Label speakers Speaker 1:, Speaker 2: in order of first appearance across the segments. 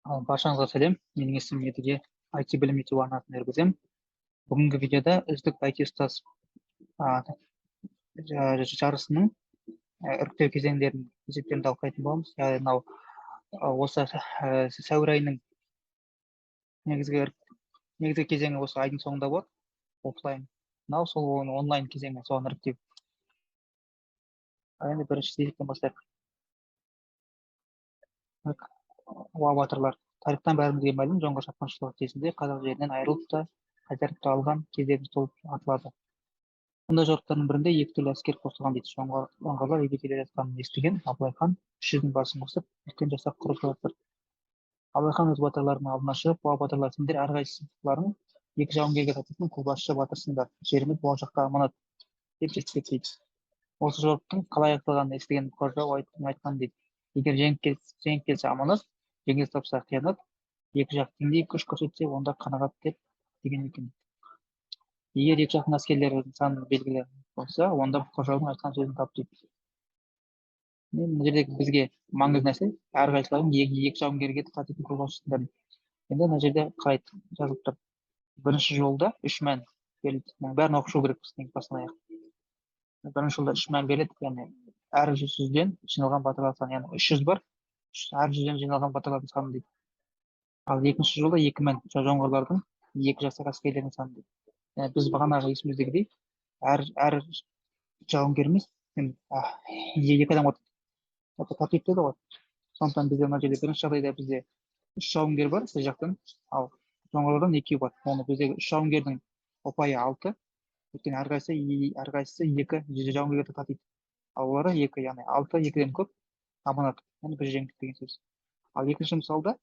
Speaker 1: Баршаңызға сәлем. Менің есімім Едіге. IT білім ету арнасын жүргіземін. Бүгінгі видеода үздік IT ұстаз жарысының іріктеу кезеңдерін есептерін талқылайтын боламыз. Яғни мынау осы сәуір айының негізгі кезеңі осы айдың соңында болады, офлайн. Мынау сол онлайн кезеңі, соған іріктеу. Енді бірінші есептен бастайық. Батырлар. Тарихтан бәрімізге мәлім, жоңғар шапқыншылығы кезінде қазақ жерінен айырылып та қайтарып та алған кездеріміз толып атылады. Мұндай жорықтардың бірінде екі түрлі әскер қосылған дейді. Жоңғарлар үйге келе жатқанын естіген Абылай хан 300-дің басын қосып, үлкен жасақ құрып жатыр. Абылай хан өз батырларының алдына шығып, батырлар, сендер әрқайсыларың екі жауынгерге татитын қолбасшы батырсыңдар. Жеріміз болашаққа аманат деп жеткізеді. Осы жорықтың қалай аяқталғанын естіген бұқар жырау айтқан дейді. Егер жеңіп келсе аманат, жеңіліс тапса қиянат, екі жақ теңдей күш көрсетсе, онда қанағат деген екен. Егер екі жақтың әскерлерінің саны белгілі болса, онда бұқар жыраудың айтқан сөзін тап дейді. Мына жердегі бізге маңызды нәрсе, әрқайсыларың екі жауынгерге татитын қолбасшысыңдар. Енді мына жерде қалай жазылып тұр. Бірінші жолда 3 мән берілді. Бәрін оқып керек біздің басынан аяқ. Бірінші жолда 3 мән беріледі, яғни әр 100-ден жиналған батырлар саны, яғни 300 бар, әр 100-ден жиналған батырлардың саны дейді. Ал екінші жолда 2 мән, жоңғарлардың екі жасақ әскерлерінің саны дейді. Біз бағанағы есіміздегідей, әр жауынгеріміз екі адам татиып деді ғой. Сондықтан бізде мына жерде бірінші жағдайда бізде 3 жауынгер бар, біз жақтан, ал жоңғарлардан 2 бар. Яғни біздегі 3 жауынгердің ұпайы 6, өйткені әрқайсысы 2 жауынгерге татиды. Ал олары 2, яғни 6, 2-ден көп аманат. Яғни біз жеңдік деген сөз. Ал екінші мысалда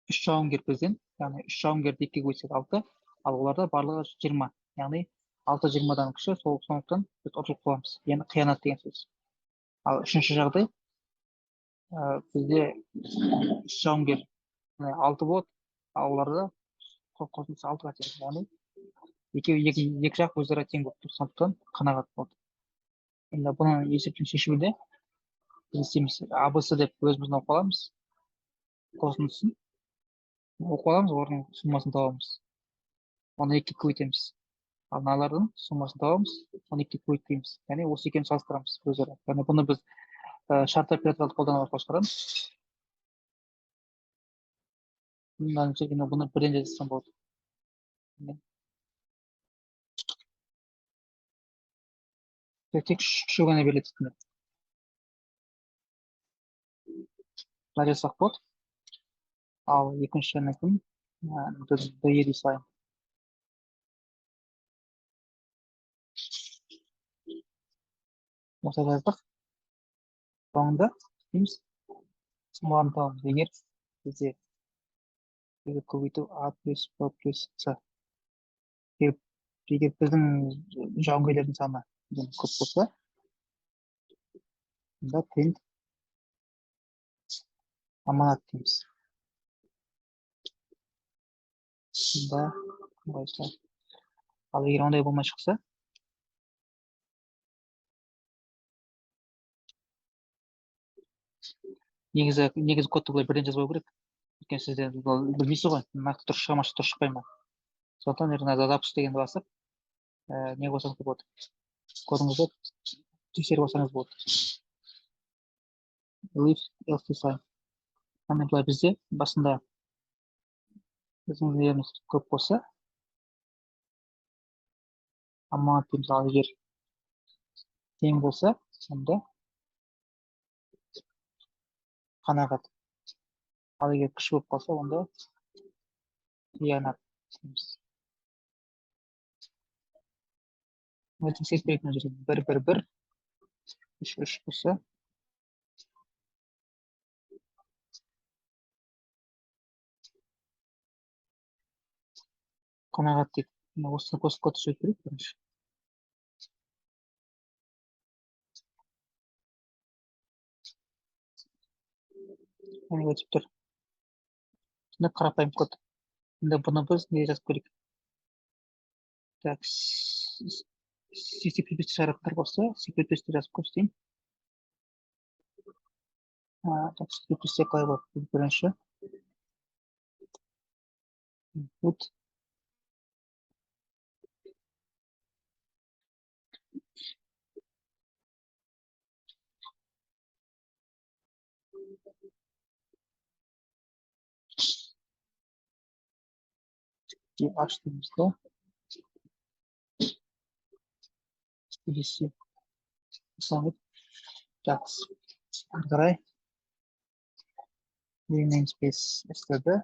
Speaker 1: 3 жауынгер бізден, яғни 3 жауынгерді 2-ге бөлсек 6, ал оларда барлығы 20, яғни 6 20-дан кіші, сондықтан біз ұтылып қаламыз. Яғни қиянат деген сөз. Ал үшінші жағдай, бізде 3 жауынгер 6 болады, ал оларда қосымша 6 қатер. Яғни екі жақ өзара тең болып тұр, сондықтан қанағат болды. Енді бұны есептің шешуінде біз істейміз, ABC деп өзіміздің оқып аламыз, қосындысын оқып аламыз, орның суммасын табамыз. Оны 2-ге көбейтеміз. Ал мыналардың суммасын табамыз, оны 2-ге көбейтпейміз. Яғни осы екеуін салыстырамыз өзара. Яғни бұны біз шартты операторларды қолдану арқылы шығарамыз. Бұны бірден жазсам болады. Тек үшеу ғана беріледі. Былай жазсақ болады. Ал екінші мәтін D дей салайын. Осылай жаздық. Соңында дейміз, сумманы табамыз. Егер бізде көбейту A плюс B плюс C. Егер біздің жауынгерлердің саны көп болса, онда тең аманат дейміз. Ал егер ондай болмай шықса, негізі кодты бұлай бірден жазбау керек. Өйткені сіздер білмейсіз ғой, нақты дұрыс шыға ма, дұрыс шықпай ма. Сондықтан жаңа запуск дегенді басып, не қосаңыз болады. Кодыңызды тексеріп алсаңыз болады. Else design. Бұлай бізде басында біздің жеріміз көп болса, аманат дейміз. Ал егер тең болса, онда қанағат. Ал егер күш болып қалса, онда қиянат дейміз. Тексеріп көрейік мына жерде 1 1 1 3 3 болса, қанағат дейді. Осы кодты сөйтіп көрейік бірінші. Оны өтіп тұр. Сонда қарапайым код. Енді бұны біз не жазып көрейік. Так, C++ шараптар болса, C++ жазып көрсетейін. Так, C++ қалай болады бірінші. input h дейміз да stdc мысалы жақсы ары қарай namespace std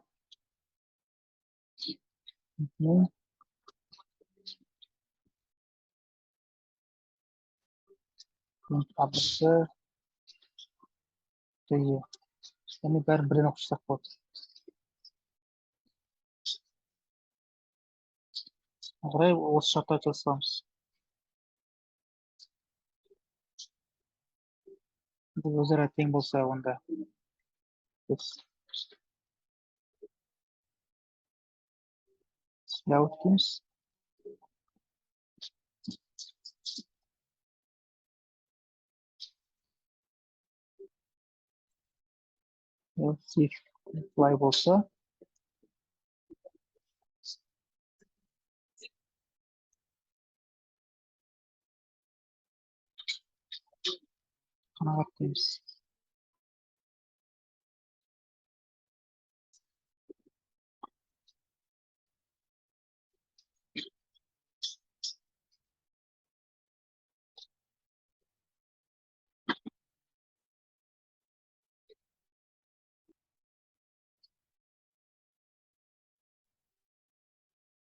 Speaker 1: адресі және бәрін бірден оқып шықсақ болады. Ары қарай осы шартты жасаймыз. Бұл өзара тең болса онда біз layout дейміз. If былай болса қанағат дейміз.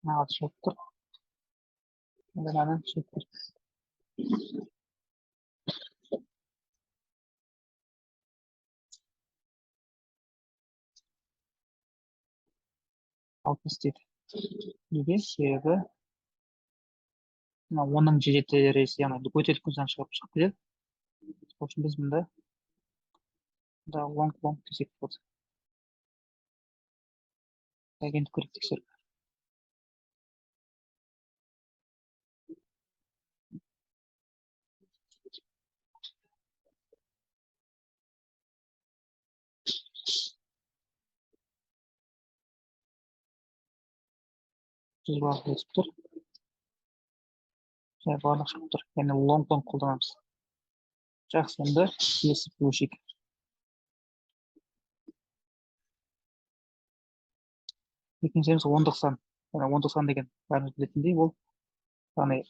Speaker 1: Қанағат шығып тұр. Мынадан шығып тұр. Алпыс дейді. Неге? Себебі оның жеті рейсі, яғни өтелік күнсаны шығып кетеді. Сол үшін біз мұнда long десек болады. Енді көріп тексеріп. Жүз барлық өсіп тұр. Және барлық шығып тұр. Яғни long қолданамыз. Жақсы, енді есіп өшек. Екіншіміз ондық сан. Ондық сан деген бәріміз білетіндей ол яғни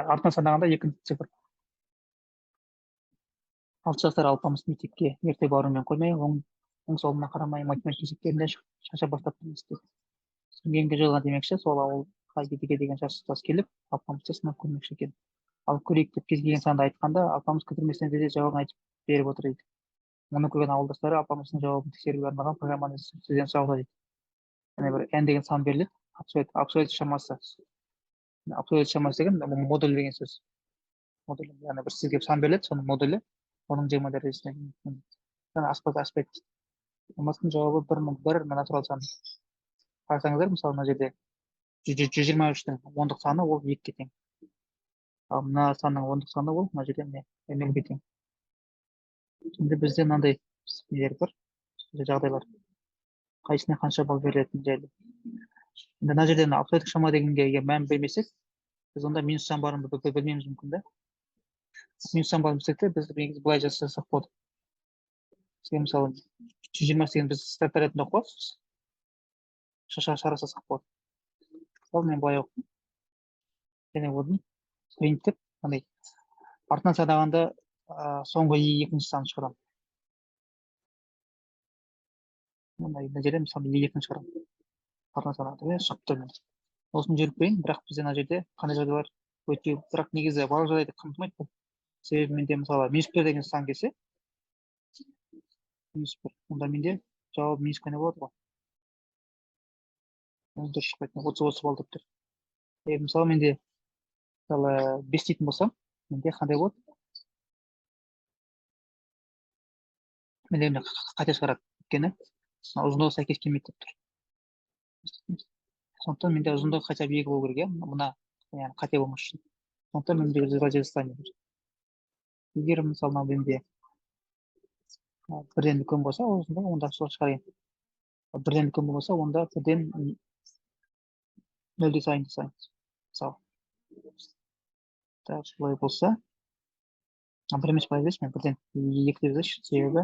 Speaker 1: артынан санағанда екінші цифр. Алты жастар алпамыс мектепке ерте барумен қоймай, оң солына қарамай математика есептерінде шаша бастап істеді. Кейінгі жылға демекші, сол ауылға кетуге деген жас келіп, алпамысты сынап көрмекші екен. Ал көрейік деп кез келген санды айтқанда, алпамыс кідірместен де жауабын айтып беріп отыр дейді. Оны көрген ауылдастары алпамыстың жауабын тексеруге арналған программаны сізден сұрауда дейді. Яғни бір n деген сан беріледі, абсолют шамасы. Абсолют шамасы деген модуль деген сөз. Модуль, яғни бір сізге сан беріледі, соның модулі, оның 20 дәрежесіне. Аспект. Алмастың жауабы 1 натурал сан. Қарасаңыздар, мысалы, мына жерде 123-тің ондық саны ол 2-ге тең. Ал мына санның ондық саны ол мына жерде нөлге тең. Енді бізде мынандай нелер бар, жағдайлар. Қайсысына қанша балл берілетіні жайлы. Енді мына жерде абсолюттік шама дегенге мән бермесек, біз онда минус сан барын білмеуіміз мүмкін да. Минус сан барын білсек те, біз негізі былай жасасақ болады. Мысалы, 120 біз стартар ретінде қоямыз. Шарасасақ болады. Ал мен былай оқимын. Және одан принтіп, артынан санағанда соңғы екінші санын шығарамын. Мына жерде мысалы екінші шығарамын. Артынан санағанда шығып тұр. Осыны жүріп көрейін, бірақ бізде мына жерде қандай жағдайлар өте, бірақ негізі барлық жағдайды қамтымайды бұл. Себебі менде мысалы -1 деген сан келсе, -1, онда менде жауап -1 болады ғой. Ол дұрыс шықпайды, 30 балл деп тұр. Мысалы менде 5 дейтін болсам, менде қандай болады? Менде қате шығарады. Өйткені ұзындығы сәйкес келмейді деп тұр. Сондықтан менде ұзындығы хотя бы 2 болу керек, мына қате болмас үшін. Сондықтан менде разделение. Егер мысалы менде 1-ден үлкен болса, ұзындығы онда сол шығарайын. Бірден үлкен болмаса, онда бірден нөлде сайын жасаймыз. Мысалы, так, солай болса, бір емес былай емес, мен бірден екі деп жазайыншы, себебі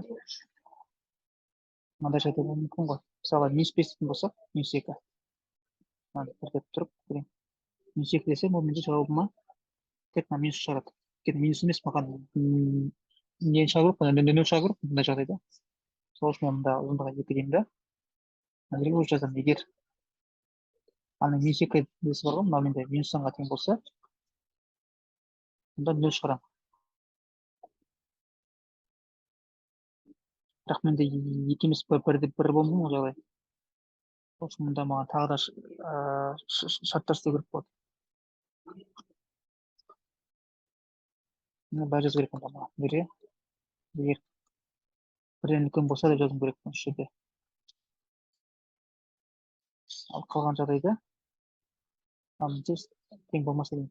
Speaker 1: мынандай жағдай болуы мүмкін ғой. Мысалы, минус бес дейтін болсақ, минус екі. Мынаны бір деп тұрып, минус екі десем, ол менде жауабыма тек мына минус шығарады. Өйткені минус емес, маған нені шығару керек, нөл шығару керек бұндай жағдайда. Сол үшін мен мында ұзындығы екі деймін да, мына жерге уже жазамын. Егер ана минус екі десі бар ғой, мынау менде минус санға тең болса, онда нөл шығарамын. Бірақ менде екі емес бір болмайды ма жағдай? Сол үшін мұнда маған тағы да шарттар істеу керек болады. Бәрі жазу керек онда маған. Егер бірден үлкен болса деп жазуым керек осы жерде. Ал қалған жағдайда тең болмаса деймін.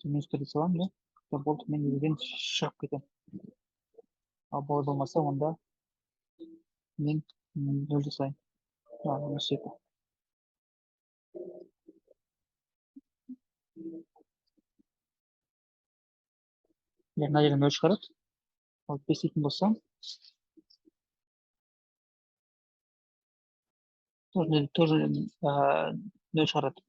Speaker 1: Минус бір дей саламын да, болды, мен неден шығып кетемін. Ал болмаса, онда мен нөл жасаймын. Минус екі. Мына жерден нөл шығарады. Ал бес дейтін болсам, тоже нөл шығарады.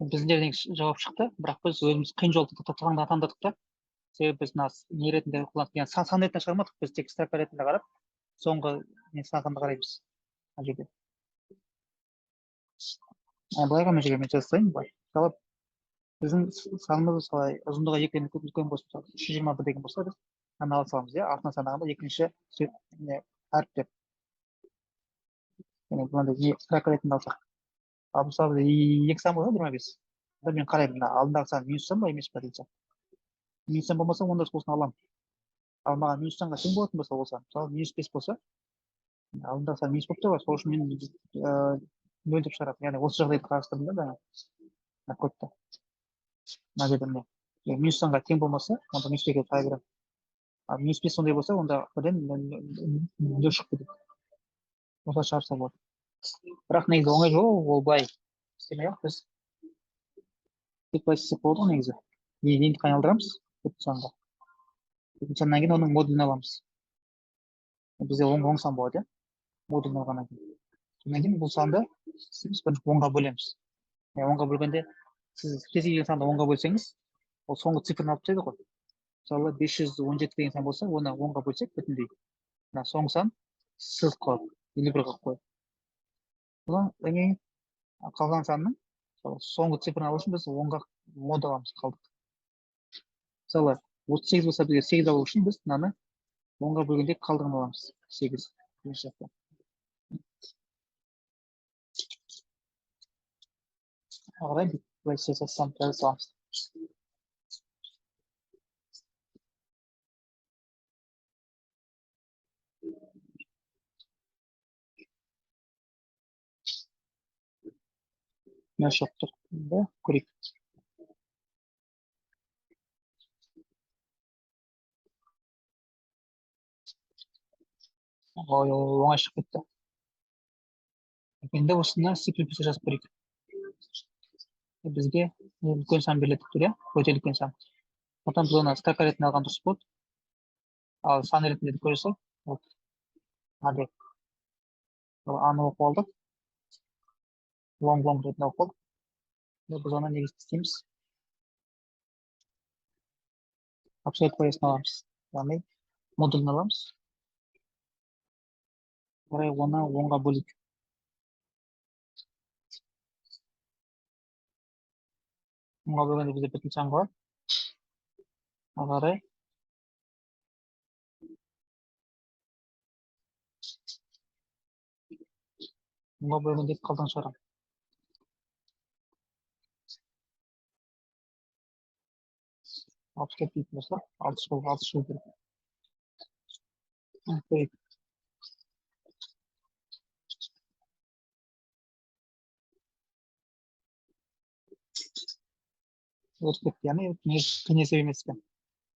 Speaker 1: Біздерден жауап шықты, бірақ біз өзіміз қиын жолды таңдадық та. Себебі біз мына не ретінде қолдандық, яғни сан ретінде шығармадық, біз тек строка ретінде қарап, соңғы санға қараймыз мына жерде. Былай қарай мен жаза салайын, былай. Мысалы, біздің санымыз солай ұзындығы екіден үлкен болса, мысалы 321 деген болса, біз ана ала саламыз, иә, артынан санағанда екінші әріптер. Яғни мынандай строка ретінде алсақ. Ал мысалы екі сан болса 25. Мен қараймын, мына алдындағы сан минус сан ба емес па дейсем. Минус сан болмаса, онда сосын аламын. Ал маған минус санға тең болатын болса, ол сан, мысалы минус бес болса, алдындағы сан минус болып тұр ғой, сол үшін мен нөл деп шығарамын. Яғни осы жағдайды қарастырдым да жаңа кодта. Мына жерде міне минус санға тең болмаса, онда минус екіге қая беремін. Ал минус бес сондай болса, онда бірден нөл шығып кетеді. Осылай шығарса болады. Бірақ негізі оңай жол ол былай істемей ақ біз тек былай істесек болады ғой негізі. Нені айналдырамыз төртінші санға. Төртінші саннан кейін оның модулін аламыз. Бізде оң сан болады, иә, модулін алғаннан кейін. Содан кейін бұл санды біз бірінші онға бөлеміз. Онға бөлгенде сіз кез келген санды онға бөлсеңіз, ол соңғы цифрын алып тастайды ғой. Мысалы 517 деген сан болса, оны онға бөлсек бүтіндей. Мына соңғы сан сыз қалады, елу бір қалып қояды. Содан кейін қалған санның соңғы цифрын алу үшін біз онға мод аламыз қалдық. Мысалы 38 болса, бізге 8 алу үшін біз мынаны онға бөлгенде қалдығын аламыз. 8. Ағырай былай жасасам жазамыз. Мына шоқтыр да көрейік. Оңай шығып кетті. Енді осыны C++ жазып көрейік. Бізге үлкен сан беріледі тұр, иә, өте үлкен сан. Сондықтан біз оны строка ретінде алған дұрыс болады. Ал сан ретінде көре салып, аны оқып алдық. Long ретінде оқып алдық. Біз оны негізі істейміз. Абсолют поясны аламыз. Яғни модулін аламыз. Қарай оны онға бөлейік. Онға бөлгенде бізде бүтін сан қалады. Қарай онға бөлгенде қалдығын шығарамын. алпыс төрт дейтін болсақ, алты шығу керек. Көрейік. Отыз төрт, яғни қиын есеп емес екен.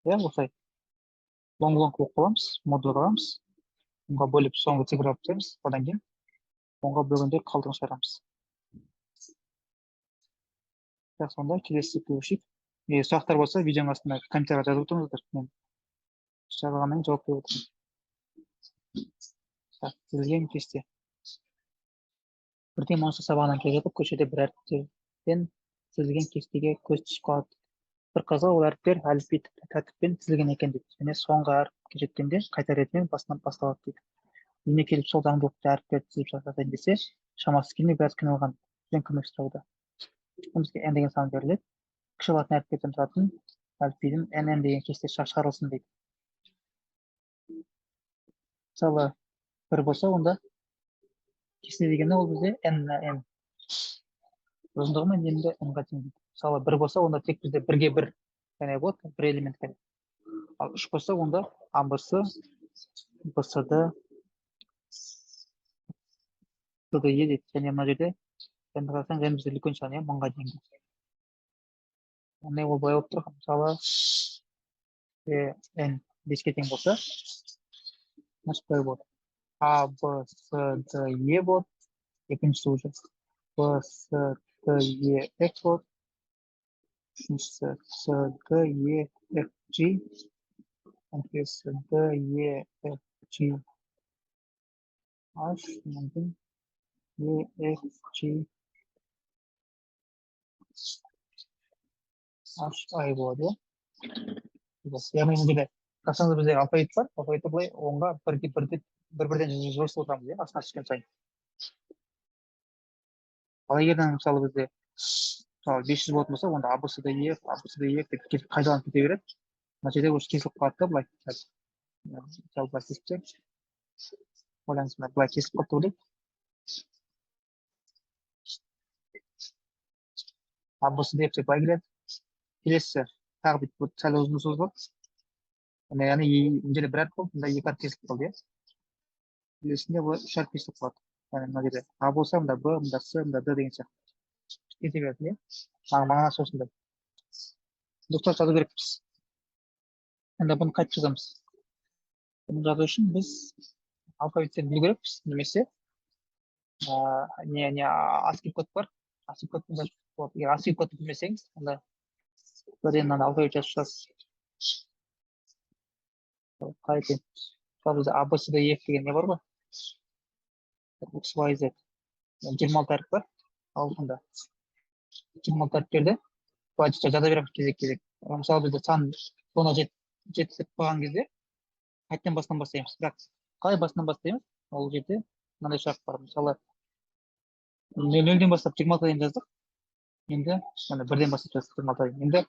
Speaker 1: Иә, осылай. Лонг болып қаламыз, модуль қаламыз. Онға бөліп соңғы цифр алып тастаймыз. Одан кейін онға бөлгенде қалдығын шығарамыз. Сонда келесі циклге көшейік. Сұрақтар болса, видеоның астына комментарийға жазып отырыңыздар. Мен сұрағаннан жауап беріп отырмын. Тізілген кесте. Бірден монша сабағынан келе жатып, көшеде бір әріптерден тізілген кестеге көз түсіп қалады. Бір қызығы, ол әріптер әліпби тәртіппен тізілген екен дейді. Және соңғы әріпке жеткенде қайта ретімен басынан басталады дейді. Үйіне келіп сол заңдылықты әріптерді тізіп жасатайын десе, шамасы келмей біраз қиналған. Жөн көмек сұрауда. Бізге n деген сан беріледі. Кіші латын әріптерден тұратын әліпбидің nn деген кесте шығарылсын дейді. Мысалы, бір болса, онда кесте дегені ол бізде n. Ұзындығы мен ені n-ға тең дейді. Мысалы, бір болса, онда тек бізде бірге бір және болады, бір элемент керек. Ал үш болса, онда абс, бсд, сде дейді. Және мына жерде n-ді қарасаң, n бізде үлкен сан, мыңға дейінгі. Ондай ол былай болып тұр. Мысалы, n 5-ке тең болса, былай болады. А, Б, С, Д, Е болады. Екіншісі уже Б, С, Д, Е, F болады. Үшіншісі С, Д, Е, F, G. С, Д, Е, F, G, H, мүмкін Е, F, G, H, I болады. Яғни мына жерде қарасаңыз бізде алфавит бар. Алфавитті былай оңға бір-бірден жосылып отырамыз, астына түскен сайын. Ал егерден мысалы бізде 500 болатын болса, онда абсд Е деп қайталанып кете береді. Мына жерде осы кесіліп қалады да, былай. Мысалы, былай кесіп, ойлаңыз, былай кесіп қалды ойлайық. Абсд деп былай келеді. Келесі тағы бүйтіп сәл ұзын созылады. Яғни мына жерде бір әріп болды, мында екі әріп кесіліп қалды, келесінде бұл үш әріп кесіліп қалады. Яғни мына жерде А болса, мында Б, мында С, мында Д деген сияқты. Кете береді, мағынасы осындай. Дұрыстап жазу керекпіз. Енді бұны қайтып жазамыз. Бұны жазу үшін біз алфавиттерді білу керекпіз, немесе ASCII код бар. ASCII кодпен жазып болады. Егер ASCII кодты білмесеңіз, онда бірден мынаны алфавит жазып шығасыз. Қалай екен? Мысалы бізде ABCD деген не бар ғой? X, Y, Z. 26 әріп бар. Ал бұнда 26 әріптерді былай жаза береміз кезек-кезек. Мысалы бізде сан 10-ға жетіп қалған кезде қайтадан басынан бастаймыз. Бірақ қалай басынан бастаймыз? Ол жерде мынандай сұрақ бар. Мысалы, 0-ден бастап 26-ға дейін жаздық. Енді бірден бастап жаздық 26-ға дейін. Енді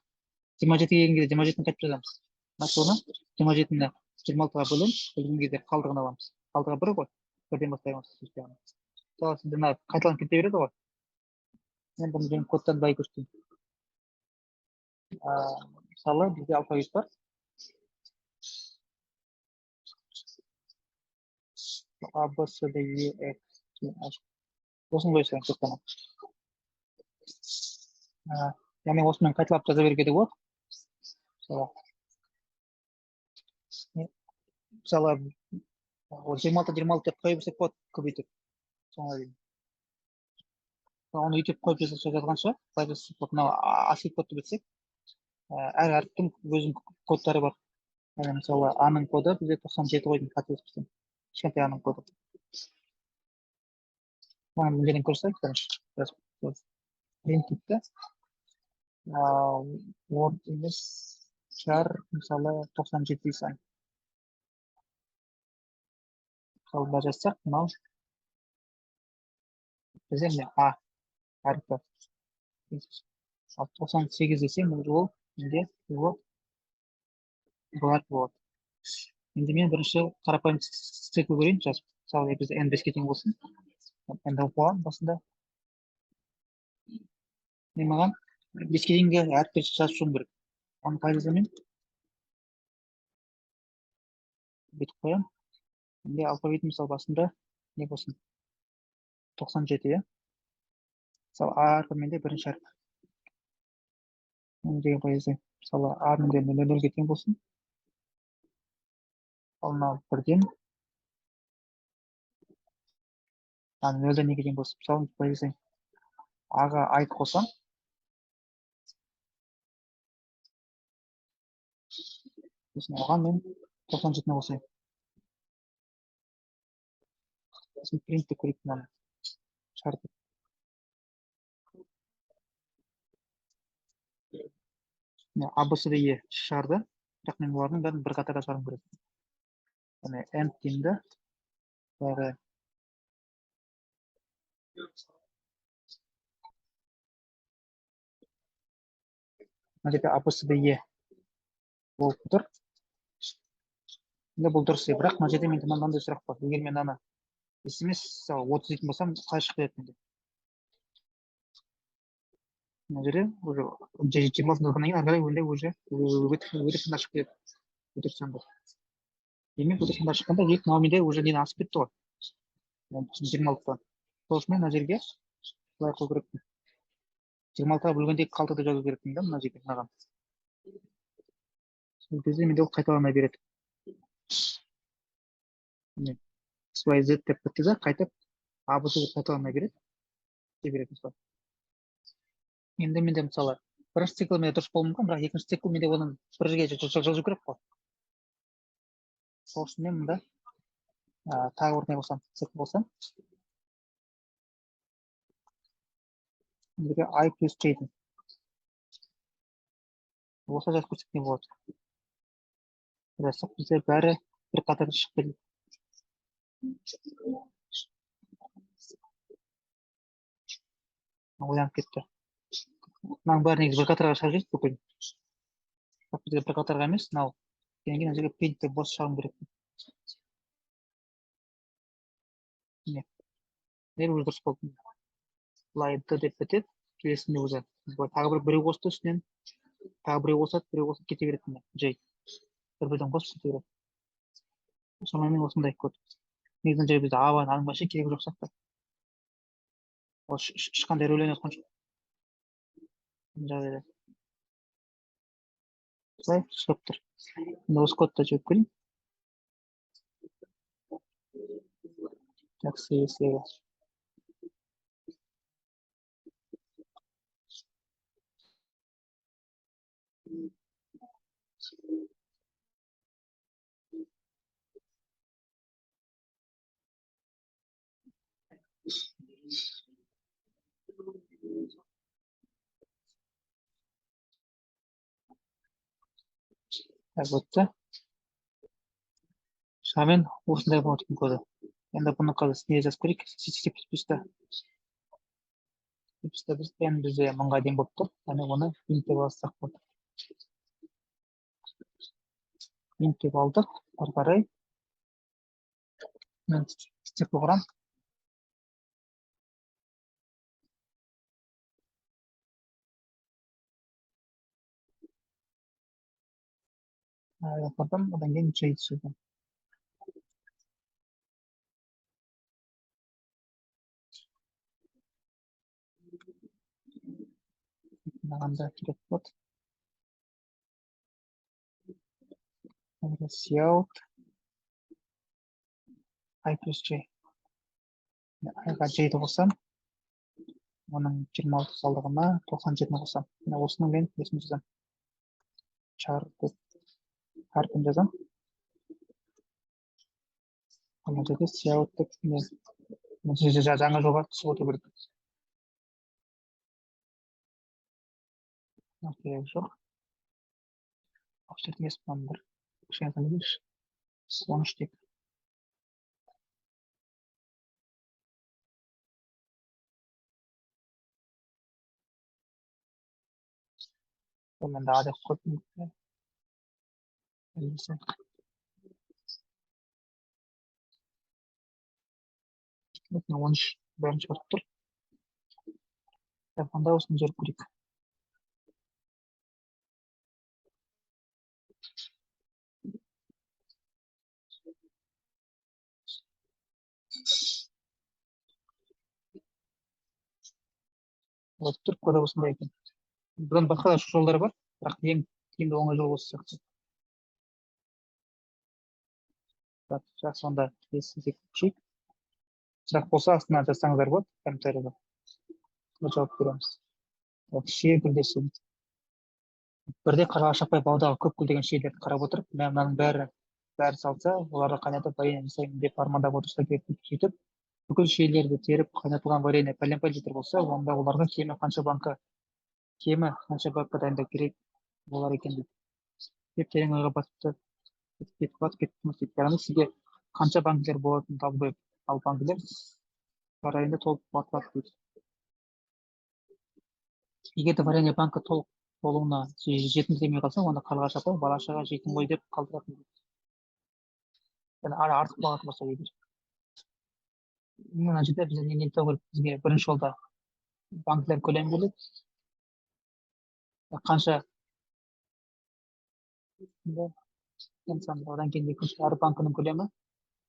Speaker 1: 27-ге келген кезде 27-ні қайтып жазамыз. Соны 27-ні 26-ға бөлген кезде қалдығын аламыз. Қалдығы 1 ғой. Бірден бастаймыз. Мысалы, сізде қайталанып кете береді ғой. Мен бұны кодтан былай көрсетейін. Мысалы, бізде алфавит бар. А, Б, С, Д, Е, F, G, H. Осыны қойсаң, кодтан. Яғни осымен қайталап жаза беруге де болады. Мысалы, 26 деп қойып берсек болады, көбейтіп. Соңына дейін. Оны үйтіп қойып жазғанша, мынау ASCII кодты білсек, әр әріптің өзінің кодтары бар. Мысалы, А-ның коды бізде 97 қойдың қателеспесем. Кішкентай А-ның коды. Оны білгенін көрсек, принт типті. Word емес, char, мысалы, 97 дейсің. Мысалы, да жазсақ, мынау бізде міне А әріпі. 98 десем, ол менде бұл әріп болады. Енді мен бірінші қарапайым цикл көрейін, жазып. Мысалы, бізде n 5-ке тең болсын. N-ді қоғам басында. Мен маған 5-ке дейінгі әріптер жазып шығуым керек. Оны қай жазамын? бүйтіп қоямын. Енді алфавит мысалы басында не болсын? 97, иә? Мысалы А әрпімен де бірінші әріп. Деген позиция. Мысалы А мен нөлге тең болсын. Ал мынау бірден нөлден неге тең болсын. Мысалы позиция. Аға айды қосам. Сосын оған мен 97-не қосайын. Сосын принтті көрейік мынаны. Шығардық. А, Б, С, Д, Е шығарды. Бірақ мен олардың бәрін бір қатарда шығарғым келеді. Яғни N деймін да. Мына жерде А, Б, С, Д, Е болып тұр. Енді бұл дұрыс, бірақ мына жерде менде мынандай сұрақ бар. Егер мен ана емес 30 дейтін болсам, қалай шығып кетеді менде? Мына жерде уже 26-дан кейін ары қарай онда уже өте сандар шығып кетеді. Өте сандар. Демек өте сандар шыққанда екі мынау менде уже нені асып кетті ғой. 26-тан. Сол үшін мен мына жерге былай қою керекпін. 26-ға бөлгенде 6-ды жазу керекпін да мына жерге мынаған. Сол кезде менде ол қайталана береді. XYZ деп бітті да қайтып А, Б, С қайталана береді. Мысалы. Енді менде мысалы бірінші цикл менде дұрыс болуы мүмкін, бірақ екінші цикл менде оның бір жерге жазу керек қой. Сол үшін мен мында тағы бір не болсам, цикл болсам, мендегі I плюс J деймін. Осылай жазып көрсек не болады? Жазсақ бізде бәрі бір қатарда шығып келеді. Оянып кетті. Мынаның бәрі негізі бір қатарға шығып жүреді бүкіл. Бізде бір қатарға емес, мынау. Кейін мына жерге пейнтте бос шығарым керек. Міне. Уже дұрыс болды. Былай Д деп бітеді. Келесінде уже тағы біреу қосты үстінен. Тағы біреу қосады кете береді. J. Бір-бірден қосып кете береді. Шамамен осындай код. Негізінен жерде бізде А бар, аның вообще керегі жоқ сияқты. Ол ешқандай рөл ойнатқан жоқ. Жағдайда. Былай шығып тұр. Енді осы кодты жауып көрейін. Так, сейв. Так, өтті. Шамамен осындай болады коды. Енді бұны қазір не жазып көрейік? C++-та біз N бізде 1000-ға дейін болып тұр. Яғни оны int деп алсақ болады. Int деп алдық. Ары қарай мен цикл құрамын. Одан кейін J түсірдім. Мынаған да керек болады. Cout I плюс J. I-ға J-ді қосам. Оның 26 салдығына 97-ні қосам. Осының мен несін жазам. Char деп әрпін жазам. Мына жерде Cout деп жаңа жоба түсіп отыр керек. Керек жоқ. Offset емес бұдан бір кішкене қылайыншы. 13 деп. Мен де А деп қойдым. 13 бәрін шығарып тұр. Онда осыны жүріп көрейік. өтіп тұрып кода осындай екен. Бұдан басқа да жолдар бар, бірақ ең тиімді оңай жол осы сияқты. Жақсы, онда келісімге көшейік. Сұрақ болса астына жазсаңыздар болады комментарийға, жауап береміз. Шие гүлдесі. Бірде Қарағаш апай баудағы көп гүлдеген шиелерді қарап отырып, мынаның бәрі салса, оларды қайнатып варенье жасаймын деп армандап отырса керек деп сөйтіп, бүкіл шиелерді теріп қайнатылған варенье пәлен-пәл литр болса, онда олардың кемі қанша банка дайындау керек болар екен деп терең ойға батыпты. Яғни сізге қанша банкілер болатынын табу керек, ал банкілер варенье толып батырады дейді. Егер де варенье банкі толық болуына жеткізілмей қалса, онда Қарағаш апай бала-шаға жетім ғой деп қалдыратын. Яғни артық болатын болса егер. Мына жерде біз не айту керек? Бізге бірінші жолда банкілер көлемі бөлек. Қанша одан кейін екінші әр банкінің көлемі,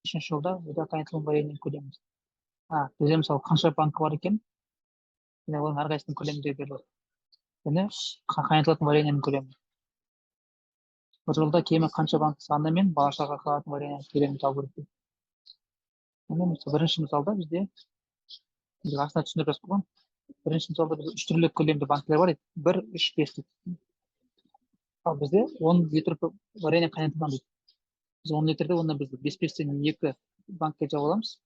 Speaker 1: үшінші жолда қайнатылған вареньенің көлемі. Бізде мысалы қанша банкі бар екен, оның әрқайсысының көлемі де беріледі. Және қайнатылатын вареньенің көлемі. Бір жолда кемі қанша банк саны мен бала-шаға қалатын вареньенің көлемін табу керек. Бірінші мысалда бізде астына түсіндіріп жазып қойған. Бірінші мысалда бізде 3 түрлі көлемді банкілер бар еді. 1, 3, 5 дейді. Ал бізде 10 литр варенье қайнатылған дейді. Біз 10 литрді онда біз 5-5-тен 2 банкке жауып аламыз.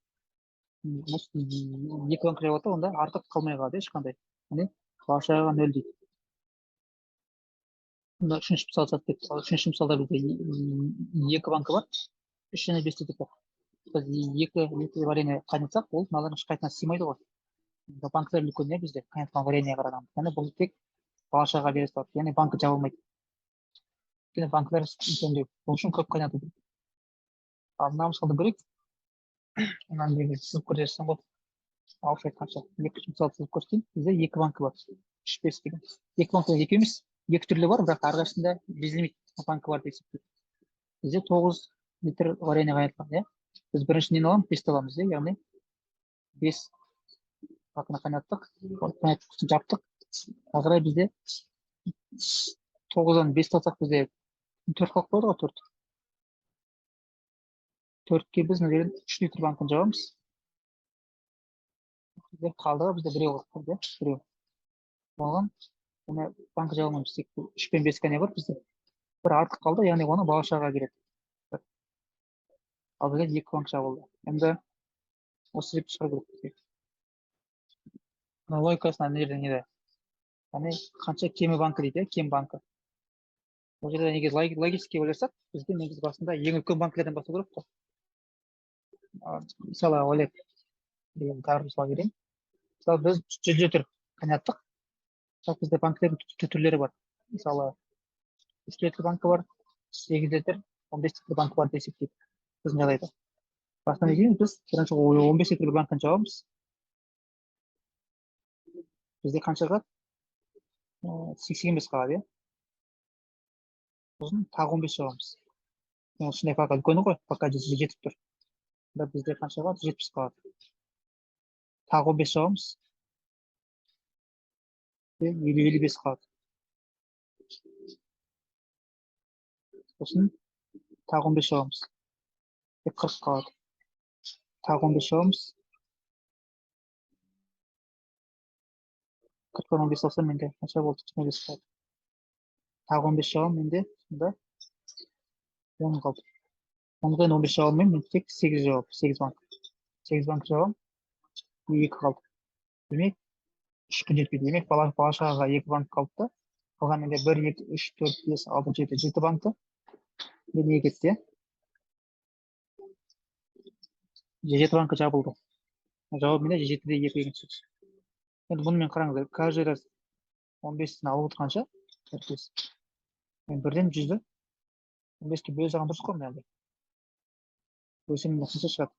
Speaker 1: 2 банкке жауып алса, онда артық қалмай қалады ешқандай. Яғни бала-шағаға 0 дейді. Мына үшінші мысал сатып кетті. Үшінші мысалда бізде 2 банкі бар. 3 және 5 литр бар. Біз 2 литр варенье қайнатсақ, ол мыналардың ешқайсысына сыймайды ғой. Банкілер үлкен бізде қайнатылған вареньеге қарағанда. Яғни бұл тек бала-шағаға бере салады. Яғни банкі жабылмайды. Өйткені банкілер үлкендеу. Бұл үшін көп қайнату керек. Ал мына мысалды көрейік. Мынаны енді сызып көрсетсем ғой. Ауызша айтқанша. Екінші мысал сызып көрсетейін. Бізде 2 банкі бар. 3-5 деген. 2 банкі екі емес. 2 түрлі бар, бірақ әрқайсысында безлимит банкі бар десек. Бізде 9 литр варенье қайнатылған, иә? Біз біріншіден аламыз, 5-ті аламыз, яғни 5 банканы қайнаттық, жаптық. Ағырай бізде 9-дан 5 алсақ, бізде 4 қалып қойды ғой, 4. 4-ке біз 3 литр банкын жабамыз. Қалдығы бізде біреу қалып қойды, біреу. Оған банкі жабылмаймыз, тек 3 пен 5 кәне бар бізде. Бір артық қалды, яғни оны бала-шағаға керек. Ал бізде 2 банк жабылды. Енді осы жерді шығару керек. Логикасына не жерде? Яғни қанша кемі банкі дейді, кем банкі. Бұл жерде негіз логически ойласақ, бізде негіз басында ең үлкен банкілерден бастау керек қой. Мысалы, ойлайық, тағы мысал берейін. Мысалы, біз 100 литр қайнаттық. Бізде банкілердің түрлері бар. Мысалы, 3 литр банкі бар, 8 литр, 15 литр банкі бар десек дейді. Біздің жағдайда. Басынан кейін біз бірінші 15 литр банкын жабамыз. Бізде қанша қалады? 85 қалады, иә? Сосын тағы 15 жабамыз. Осындай пока үлкені ғой, пока жетіп тұр. Бізде қанша қалады? 70 қалады. Тағы 15 жабамыз. 55 қалады. Сосын тағы 15 жабамыз. 40 қалады. Тағы 15 жабамыз. 40-тан 15 алсам менде қанша болды? 25 қалады. Тағы 15 жабам менде, сонда 10 қалды. 10-дан 15 жабамын, мен тек 8 жабам, 8 банк. 8 банк жабам, 2 қалды. Демек, 3 күн жетпейді. Демек, бала-шағаға 2 банк қалды да. Қалған менде 1, 2, 3, 4, 5, 6, 7 банкты. Мен не кетті, 7 банкі жабылды. Жауап менде 7-де 2 деген сөз. Енді бұнымен қараңыздар, каждый раз 15-тен алып отырғанша, мен бірден 100-ді 15-ке бөле жағын дұрыс қой менде. Бөлсем менде қанша шығады?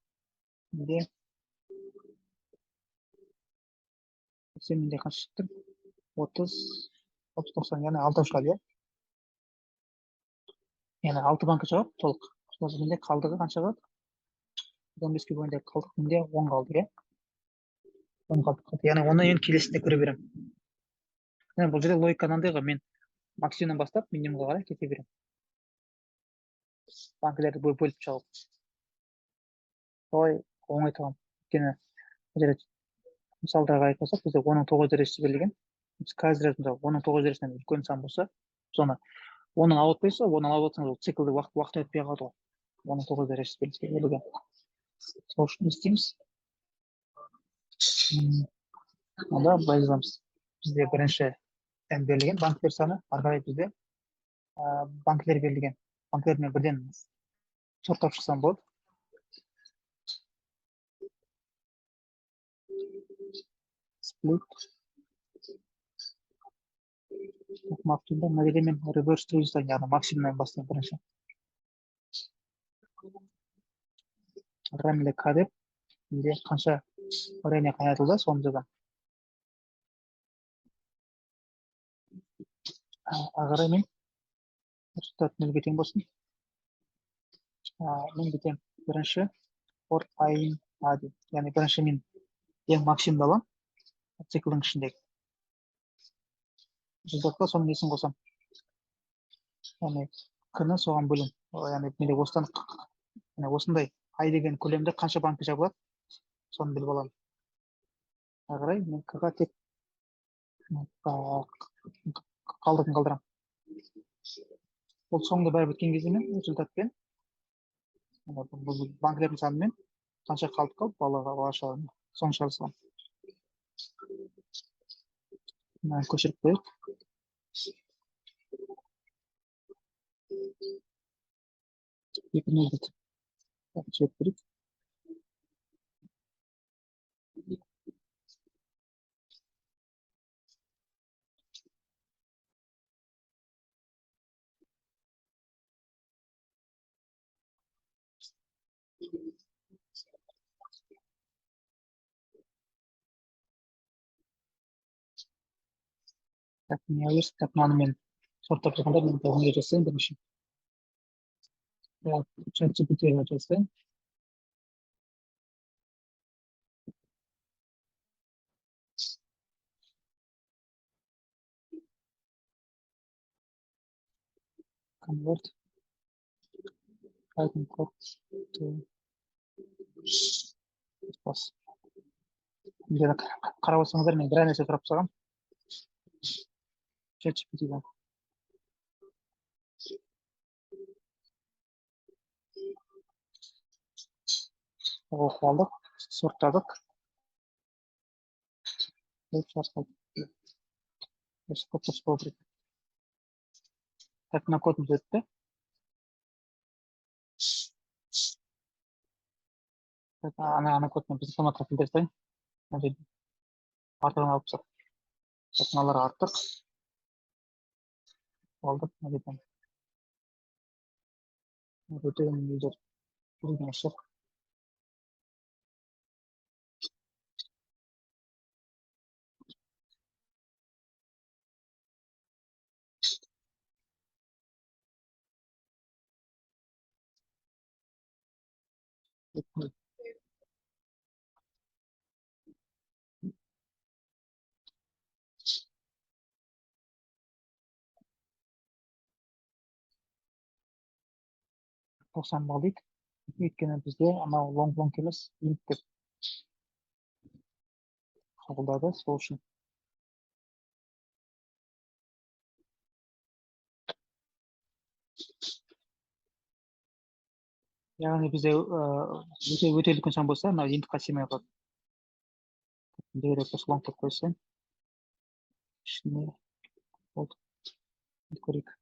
Speaker 1: Менде қанша шықты? 30, 90, яғни 6 шығады, иә? Яғни 6 банкі жауап толық. Менде қалдығы қанша қалды? 15-ке бөлгенде қалдық менде 10 қалды, иә? 10 қалды. Яғни оны енді келесінде көре беремін. Бұл жерде логика мынандай ғой, мен максимумнан бастап минимумға қарай кете беремін. Банкілерді бөліп шығып. Солай оңай табамын. Өйткені бұл жерде мысалдарға айтпасақ, бізде 10-9 дәрежесі берілген. Біз қазір оның 9 дәрежесінен үлкен сан болса, соны оның алып өтпейсіз, оны алып отырсаңыз, ол циклді уақыт өтпей қалады ғой. 10-9 дәрежесі берілген. Сол үшін не істейміз? Онда былай жазамыз. Бізде бірінші берілген банктер саны, ары қарай бізде банктер берілген. Банктермен бірден сұрыптап шықсам болады. Split. Мына жерде мен reverse to жасаймын, яғни максимумнан бастаймын бірінші. Рамиле К деп, бізде қанша варенье қайнатылды, соны жазамын. Ары қарай мен результат нөлге тең болсын. Мен кетемін бірінші for I in A деп. Яғни бірінші мен ең максимумды аламын циклдің ішіндегі. Результатқа соның несін қосамын. Яғни к-ні соған бөлем. Яғни менде осындай I деген көлемде қанша банкі жабылады, соны біліп аламын. Ары қарай мен к-ға тек қалдығын қалдырамын. Ол соңында бәрі біткен кезде мен результатпен банкілердің санымен қанша қалдық қалып бала шағаны соны шығарсам. Көшіріп қойып. Екі нөл дейді. Жеп берейік. Мынаны мен сұрыптап тұрғанда мен оңай жасайын бірінші. ChatGPT-ға жасайын. Convert Python code to бас. Қарап отырсаңыздар, мен бір нәрсе сұрап тастағанмын. ChatGPT-дан. Оқып алдық, сұрыптадық. Так, мына кодымыз өтті. Ана кодпен біз автоматқа фильтр жасайын. Артығын алып тастап. Мыналар артық. Алдық, мына жерден. Өтеген юзер білген ашық. Тоқсан балл дейік. Өйткені бізде анау long емес, int деп қабылдады, сол үшін. Яғни бізде өте үлкен сан болса, мына int-қа сыймай қалады. Дерек long деп қойсаң, ішіне болды. Көрейік.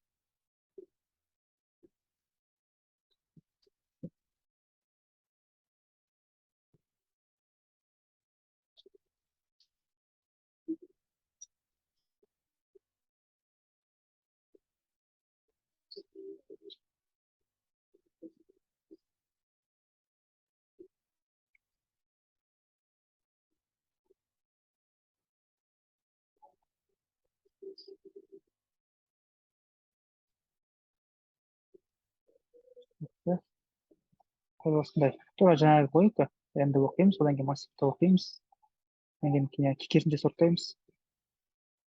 Speaker 1: Осындай. Тура жаңағы қойып, енді оқимыз, одан кейін массивті оқимыз. Одан кейін керісінше сұрыптаймыз.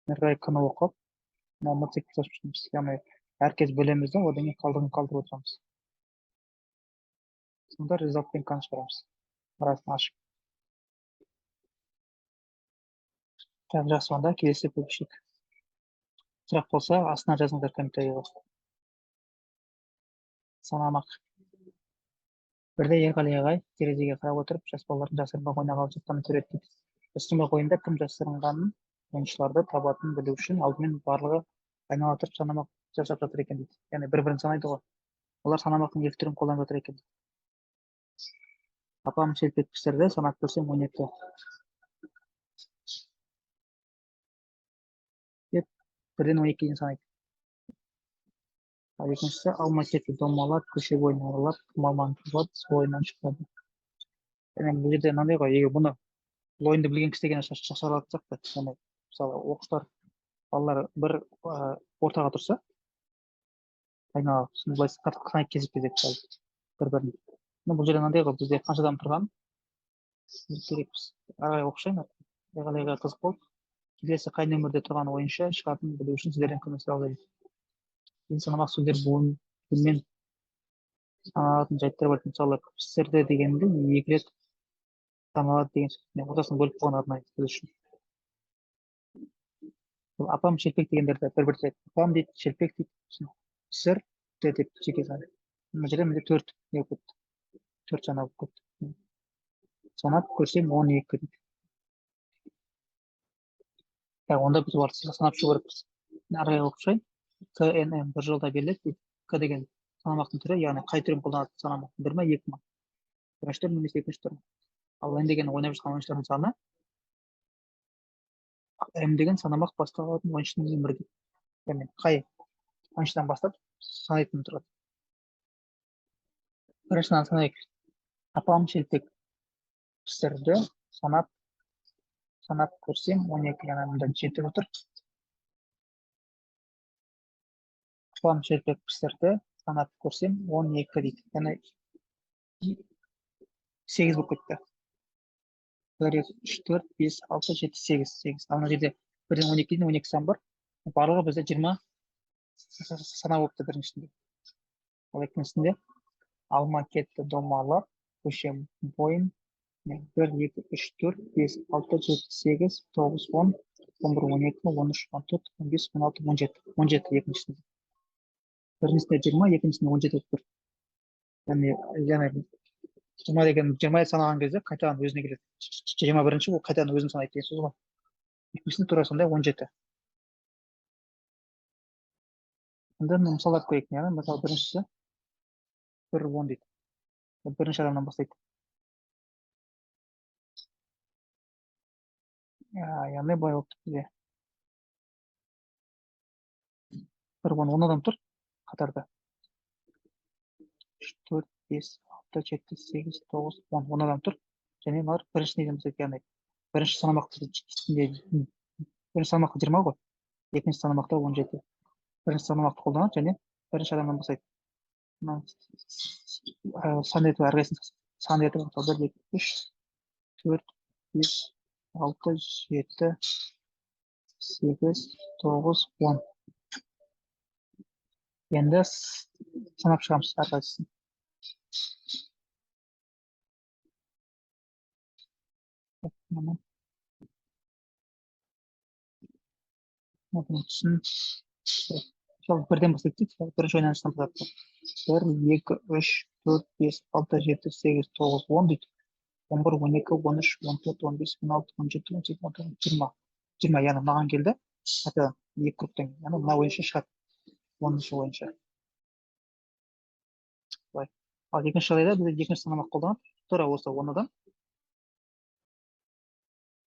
Speaker 1: Райканы оқып, мотоцикл тосып жүрміз. Яғни әркез бөлеміз де, одан кейін қалдығын қалдырып отырамыз. Сонда результат пенканы шығарамыз. Арасын ашып. Так, жақсы, онда келесі көшейік. Сұрақ болса, астына жазыңыздар комментарийға. Санамақ. Бірде Ерғали ағай терезеге қарап отырып, жас балалардың жасырынбақ ойнағалы жатқанын көреді дейді. Жасырынбақ ойында кім жасырынғанын ойыншыларды табатын білу үшін алдымен барлығы айнала тұрып санамақ жасап жатыр екен дейді. Яғни бір-бірін санайды ғой. Олар санамақтың екі түрін қолданып жатыр екен. Апам шелпектерді санап көрсем 12 деп бірден 12-ден санайды. Ал екіншісі алма кетті домалап, көше бойын аралап, маман туып, ойынан шықпады. Яғни бұл жерде мынандай ғой, егер бұны бұл ойынды білген кісі деген шашар алсақ та, яғни мысалы оқушылар балалар бір ортаға тұрса, айналып, былай қалай кезіп-кезеп бір-бірін. Бұл жерде мынандай ғой, бізде қанша адам тұрған керекпіз. Арай оқшайын, Ерғалиға қызық болып, келесі қай нөмірде тұрған ойыншы шығатынын білу үшін сіздерден көмек сұрап едім. Енді санамақ сөздер буынмен саналатын жайттар бар. Мысалы, пісірді дегенді екі рет саналады деген сөз. Ортасын бөліп қойған арнайы сөз үшін. Апам шелпек дегендерді бір-бір айтады. Апам дейді, шелпек дейді, пісір деп жеке санайды. Мына жерде менде 4 не болып кетті. 4 сана болып кетті. Санап көрсем 12 дейді. Онда біз оларды санап шығу керекпіз. Арай оқшайын. КНМ бір жолда беріледі дейді. К деген санамақтың түрі, яғни қай түрін қолданады санамақтың, 1 ма 2 ма? Бірінші түр немесе екінші түр. Ал N деген ойнап жатқан ойыншылардың саны, М деген санамақ басталатын ойыншының нөмірі дейді. Яғни қай ойыншыдан бастап санайтын тұрады. Біріншіден санайық. Апам шелпек пісірді, санап көрсем 12, яғни мұнда 7 отыр. Апам шелпек пісірді, санап көрсем 12 дейді. Яғни 8 болып кетті. 1, 2, 3, 4, 5, 6, 7, 8. Ал мына жерде 1-ден 12-ден 12 сан бар. Барлығы бізде 20 сана болыпты біріншісінде. Ал екіншісінде алма кетті домалап, көше бойын 1, 2, 3, 4, 5, 6, 7, 8, 9, 10, 11, 12, 13, 14, 15, 16, 17. 17 екіншісінде. Біріншісінде 20, екіншісінде 17 болып тұр. Яғни 20 деген 20 санаған кезде қайтадан өзіне келеді. 21-ші ол қайтадан өзін санайды деген сөз ғой. Екіншісінде тура сондай 17. Онда мысалдар көрейік. Мысалы біріншісі 1, 10 дейді. Бірінші адамнан бастайды. Яғни былай болып бізде 1, 10 адам тұр қатарда. 3, 4, 5, 6, 7, 8, 9, 10 адам тұр. Және олар бірінші неден бастайды, яғни бірінші санамақты 20 ғой, екінші санамақта 17. Бірінші санамақты қолданады және бірінші адамнан бастайды. Сан етіп әрқайсысын сан етіп 1, 2, 3, 4, 5, 6, 7, 8, 9, 10. Енді санап шығамыз әрқайсысын. Мысалы, бірден бастайды дейді, бірінші ойнан шығын бастады. 1, 2, 3, 4, 5, 6, 7, 8, 9, 10 дейді. 11, 12, 13, 14, 15, 16, 17, 18, 19, 20. 20, яғни маған келді. Қайтадан 2 групптан, яғни мына ойыншы шығады. 10-шы ойыншы. Ал екінші жағдайда біз екінші санамақ қолданып, тура осы 10-дан.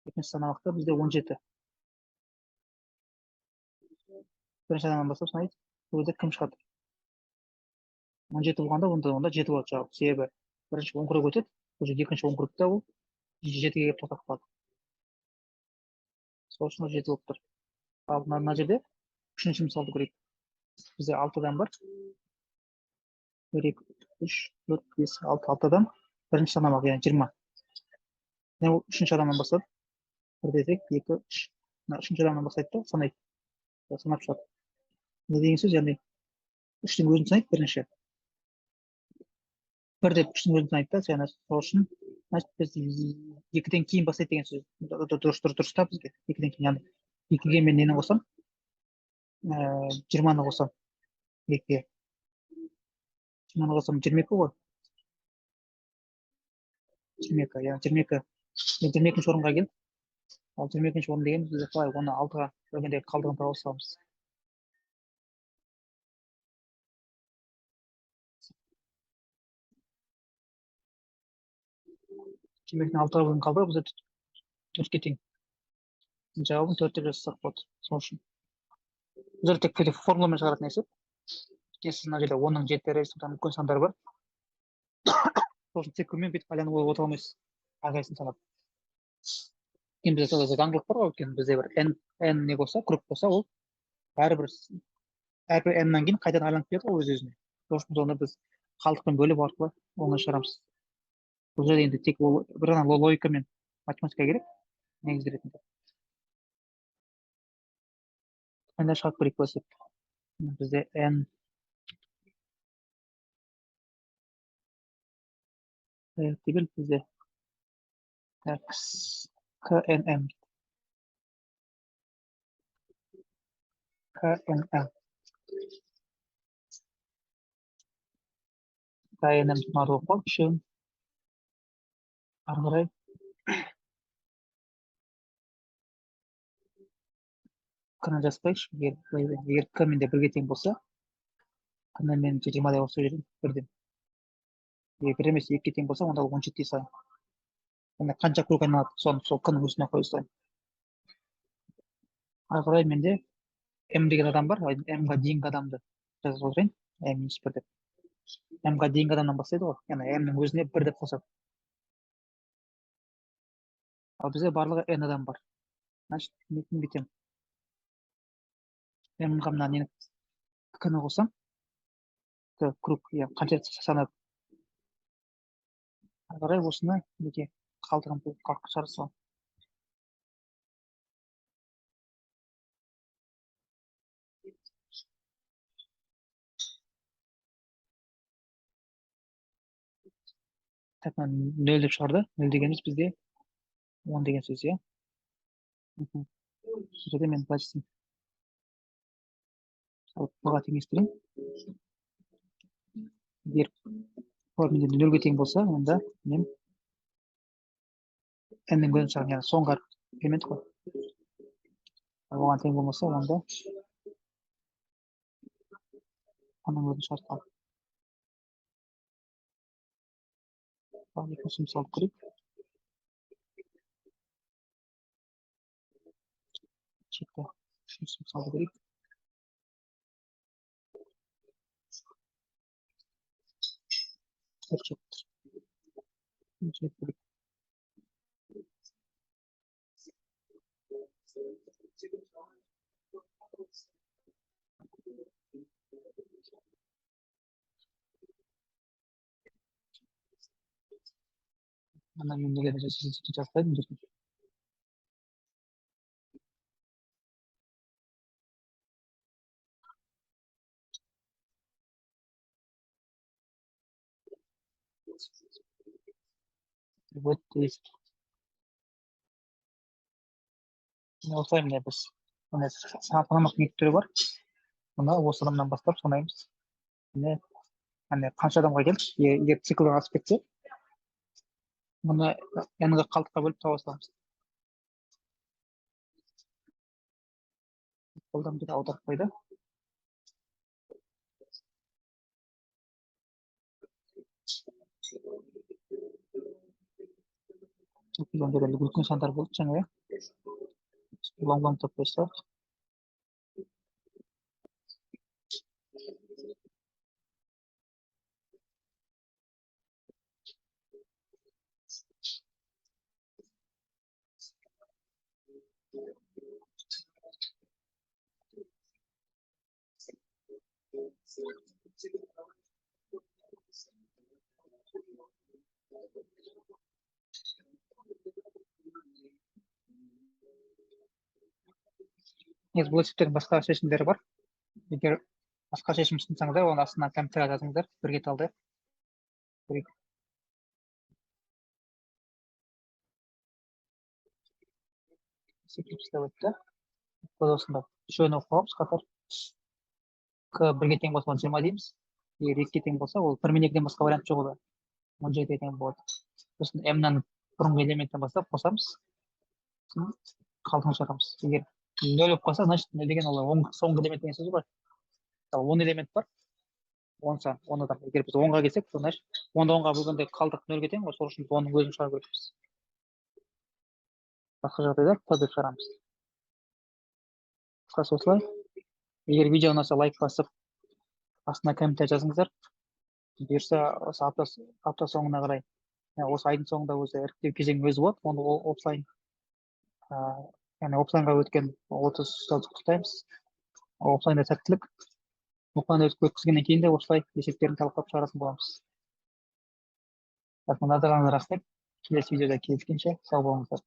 Speaker 1: Екінші санамақта бізде 17. Бірінші адамнан бастап санайды. Бұл жерде кім шығады? 17 болғанда онда 7 болады жауап. Себебі бірінші 10 круг өтеді. Бұл жерде екінші 10 кругта ол 7-ге келіп тоқтап қалады. Сол үшін 7 болып тұр. Ал мына жерде үшінші мысалды көрейік. Бізде 6 адам бар. 1, 2, 3, 4, 5, 6 адам. Бірінші санамақ, яғни 20. Үшінші адамнан бастап 1 десек, 2, 3, мына үшінші адамнан бастайды да санайды, санап шығады. не деген сөз, яғни үштің өзін санайды бірінші, бір деп үштің өзін санайды да, жаңа сол үшін значит біз екіден кейін бастайды деген сөз. Дұрыс та бізге екіден кейін, яғни екіге мен нені қосамын, 20-ны қосамын, екіге 20-ны қосамын, 22 ғой, 22, яғни 22, 22-ші орынға келді. Ал 22-ші орын дегеніміз бізде қалай, оны 6-ға бөлгенде қалдығын тауып саламыз. 22-ні 6-ға бөлген қалдығы бізде 4-ке тең. Жауабын 4 деп жазсақ болады. Сол үшін бұл жерде тек формуламен шығаратын нәрсе. Сіз мына жерде 10-ның 7 дәрежесінде үлкен сандар бар. Сол үшін цикл мен бүйтіп байланып отыра алмайсыз, әрқайсысын санап. Енді бізде заңдылық бар ғой, өйткені бізде бір n не болса, круг болса, ол әрбір n-нан кейін қайтадан айланып келеді ғой өз-өзіне. Сол үшін оны біз қалдықпен бөліп арқылы оңай шығарамыз. Бұл жерде енді тек бір ғана логика мен математика керек негіз ретінде. Қандай шығарып көрейік болса, бізде n деген бізде knm мынау оқып үшін ары қарай к-ны жазбайықшы. Егер к менде бірге тең болса, к-ны мен 20-дай қосып жіберемін бірден. Егер бір емес екіге тең болса, онда 17-дей салайын. Енді қанша круг айналады, соны сол к-ның үстіне қоя салайын. Ары қарай менде m деген адам бар, m-ға дейінгі адамды жазып отырайын, m-1 деп. m-ға дейінгі адамнан бастайды ғой, яғни m-нің өзіне 1 деп қосады. Ал бізде барлығы n адам бар. Значит, нетін бүйтемін. m-ға мына нені к-ны қосам, круг қанша санап, ары қарай осыны неге қалдығын қалып шығарсам. Так, 0 деп шығарды. 0 дегеніміз бізде 10 деген сөз, иә. Бұл жерде мен былай жасаймын. Бұға теңестірейін. Егер менде 0-ге тең болса, онда мен n-нің өзін шығарам, яғни соңғы элемент қой. Оған тең болмаса, онда оның өзін шығарып қалып. Екінші мысалды көрейік. Үшінші мысалды көрейік. Ана мен неге жазбаймын десем. Вот есть. Осылай міне біз санамақ ниеттері бар. Мына осы адамнан бастап санаймыз. Міне қанша адамға келді? Егер циклға асып кетсе, мұны n-ға қалдыққа бөліп таба саламыз. Қолдан бір аударып қойды. Үлкен сандар болды жаңа, иә. Лаң-лаңдап қойсақ. негізі бұл есептің басқа шешімдері бар. Егер басқа шешім ұсынсаңыздар, оның астына комментарий жазыңыздар, бірге талдайық. Есептеп тастап өтті. Бұл осында үшеуін оқып аламыз қатар. К бірге тең болса 20 дейміз. Егер екіге тең болса, ол 1 мен 2-ден басқа вариант жоқ ода. 17-ге тең болады. Сосын m-нан бұрынғы элементтен бастап қосамыз. Қалдығын шығарамыз. Егер 0 болып қалса, значит 0 деген ол соңғы элемент деген сөз бар. Мысалы 10 элемент бар. 10 сан, 10 адам. Егер біз 10-ға келсек, значит 10-ды 10-ға бөлгенде қалдық 0-ге тең ғой, сол үшін 10-ның өзін шығару керекпіз. Басқа жағдайда деп шығарамыз. Қысқасы осылай. Егер видео ұнаса, лайк басып, астына комментарий жазыңыздар. Бұйырса, осы апта соңына қарай, осы айдың соңында өзі іріктеу кезеңі өзі болады. Оны офлайн, яғни офлайнға өткен 30 жылды құттықтаймыз. Офлайнда сәттілік. Офлайн өткізгеннен кейін де осылай есептерін талқылап шығаратын боламыз. Назарларыңызға рахмет. Келесі видеода кездескенше сау болыңыздар.